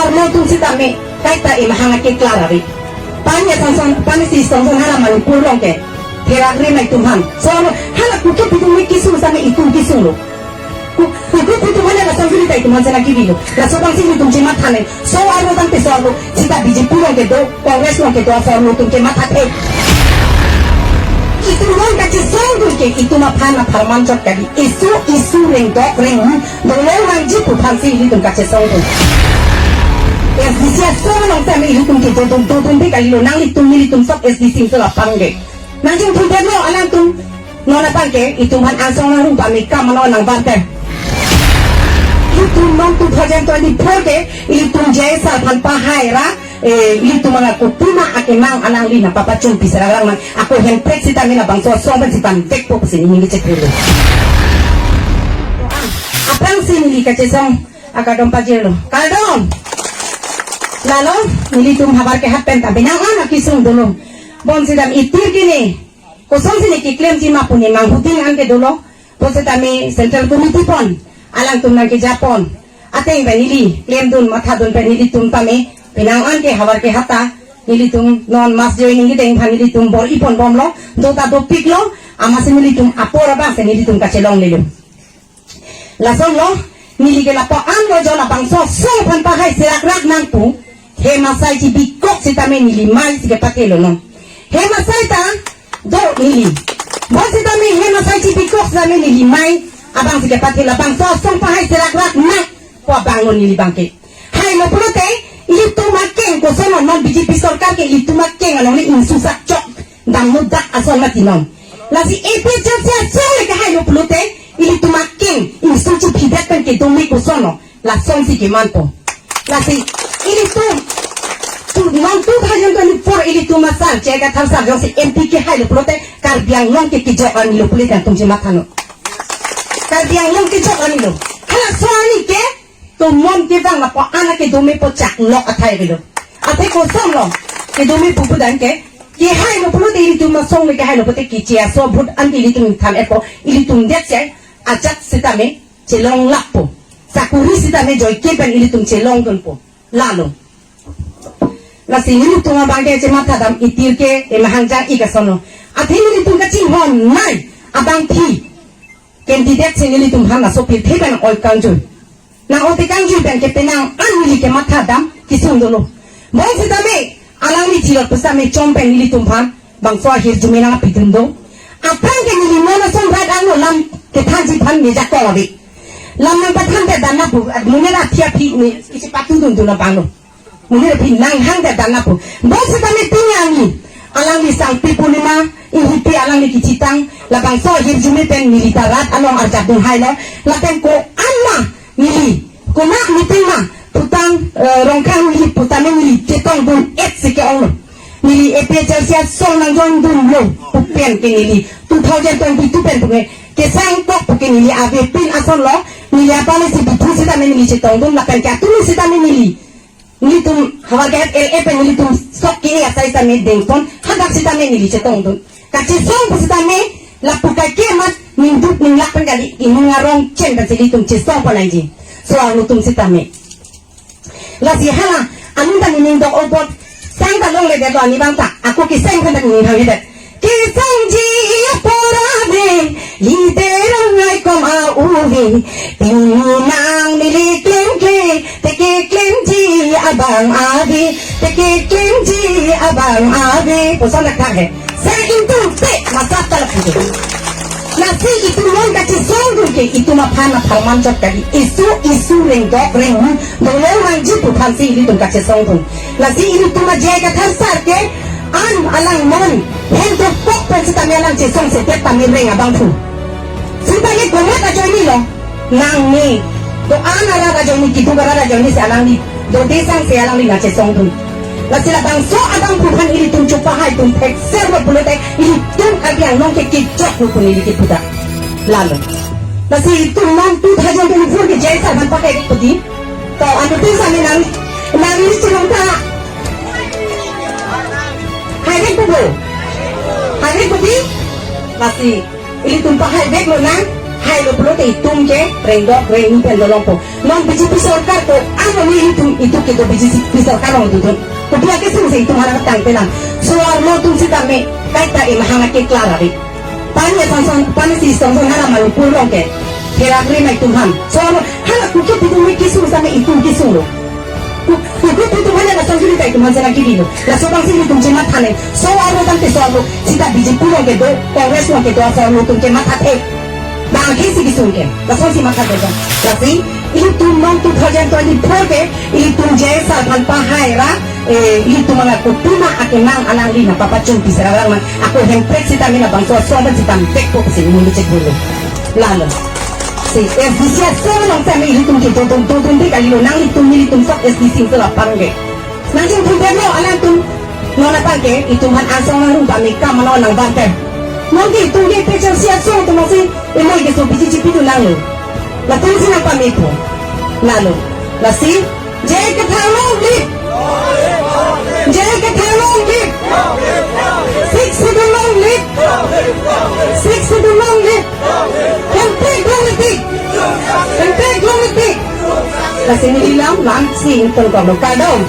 forno tum sitame kaita imahanga ke klarari panya sang pani si song hala mani purong ke terakre mai tumhan so hala kuke pitumi kisu same itum kisu kuku pitu mana la sang filita itu manjana kibilo la sobang sini tum cima thane so aro tang te so aro sita biji purong ke do kongres no ke do forno tum ke mata te itu orang kacau songul ke itu mah pana parman jok kali isu reng dok reng boleh manji putan si itu kacau songul SDC songul sama itu ke dodong be kali lo nang litum sok SDC itu lapang ke nanti putar lo alam tum nona pangke itu man ansong nang rumpa mereka mana nang bante itu non 2024 ke itu jasa tanpa haira itu mga kutuma akemang anang lina papacung pisarang man ako hempret sita mina bang so si pantek po kasi hindi cekrulo apang sinili kacesong akadong pajero kadong lalo nilitum habar ke happen tabi nang anak kisung dulu bon sidam itir kini kosong sini kiklem jima puni manghuting ang ke dulu bon sidami central committee pon alang tum nang ke Japon ateng benili klem dun matha dun benili tum tame pinangan ke hawar ke hata nilitum non mas joining kita yang nilitum bor ipon bom lo dota do pik lo amase nilitum apora ba se nilitum kacelong lilo lasong lo nilige la po an lo jo la bangso so pan pa hai sirak rak nang tu he masai ji bikok sitame nili mai sige pakelo no he masai ta do nili bo sitame he masai ji bikok sitame nili mai abang sige pakelo bangso so pa hai sirak rak nak po bangon nili bangke hai mo prote itu makin ko sono non biji pistol kake itu makin ano ni insusak cok dan mudak asal mati non lasi epe jatsia sole ke hayo plute itu makin insucu pidakan ke domi ko sono la son si ke manto lasi ini tu non tu hayo ini tu masal cega thalsa josi MP ke hayo plute karbiang non ke kijok ani lo plute kan tumje matano karbiang non ke jok ani lo hala soani ke to mom ke dang la po ana ke domi po chak nok athai gelo athe ko som lo ke domi pu dan ke hai no pulu de itu ma song le ke hai no pote ki chia so bud an di tum tham epo ili tum det che ajak sitame chelong lapo sakuri sitame joy ke pen ili tum chelong don po lalo la sini tum ma bangke che mata dam itir ke e mahanja i ka sono athe ili tum ka chi hon nai abang thi candidate che ili tum han na so pi the ben oi kanju na ote kanju ben ke penang anili ke matadam kisung dulu mon sitame alami tilot pesame chompen nili tumpan bang so ahir jumena pitundo apang ke nili mona som rad anu lam ke thanji phan me jakko abi lam nang pathan de dana bu munera thia phi me kisi patundun dulu bangno munera phi nang hang de dana bu mon sitame tinyani alami sang pipulima ihipi alami kicitang la bang so ahir jumeten militarat along arjat dun hailo la ko amma nili kunak meeting ma putang rongkang nili putame nili ketong dun sike ono nili epecersia song nang jong dun lo pupen ke nili 2022 pen puke ke sang tok puke nili ave pin ason lo nili apa ni si bitu sita nili ketong dun la pen ka tu sita nili tum hawar get pen nili tum sok ki ya sai sa me dengton hadak sita nili ketong dun ka che song sita me la pukai ke mat minduk minglak pen kali inungarong chen ka sili tum che song panaji so anu tum sitame la si hala anu dan ini dok obot sang talong le de ani bang tak aku kiseng kan ni hang de kiseng ji porade liderang ai kom auhi tinang milik lengke teke klenji abang abi teke klenji abang abi posan nak he saya itu te masa talak itu nasi itu mon kaci songul ke itu mah pana parman jok kali isu reng dok reng boleh manji tu pansi ini tu kaci songul nasi ini tu mah jaga tharsar ke an alang mon hendak pok pen sita melang je song setiap kami reng abang tu sita ni gomat aja ini lo nang ni do an ala aja ini kitu gara aja ini si alang ni do desang si alang ni kaci songul nasi la bang so abang puhan ini tu cupa hai tu pek serba boleh tak ini tu abiang nong ke kicok pun ini kita lalu nasi itu nong tu hajar tu pun ke jasa ban pakai putih to anu tu sana nang ini celong tak hari putih nasi ini tumpah hai beg lo nang hai lo perlu itum ke rendok reng pendolong po non biji pisarkar ko ano ni itu ke do biji pisarkar lo tu kedua ke sing itu harap tang pelang soal lo tu si kami kaita imahanga ke klara ri pani si song hala malu pulong ke kira mai Tuhan soal hala ku ke tu mi kisu sama itu kisu lo kuku tu mana na song cerita itu mana kiri lo la sobang sini tu cuma thane soal lo tante soal lo sita biji pulong ke do kongres lo ke do soal lo tu ke mata bang kisi kisu ke la song si mata do la si itu non 2024 ke itu jesa tanpa haira itu mga kutuma akinang anang lina papacung pisaralang man ako hemprek sita mina bang soal sita tek ko kasi mundo cek dulu lalo si FDC long time hitung ke totong di kali lo nang hitung sok SDC itu lapang ke nang jeng lo alang tum nona pake itu man asong nang rumpa mika mana nang bante nanti itu dia pecah siap song tu masih emang ke so biji cipi tu nang lo la tu si nang pamipo lalo la si jay ke thalong li jay ke thalong li six to the long lip six to the long lip Kasi nilang langsing tungkol kadong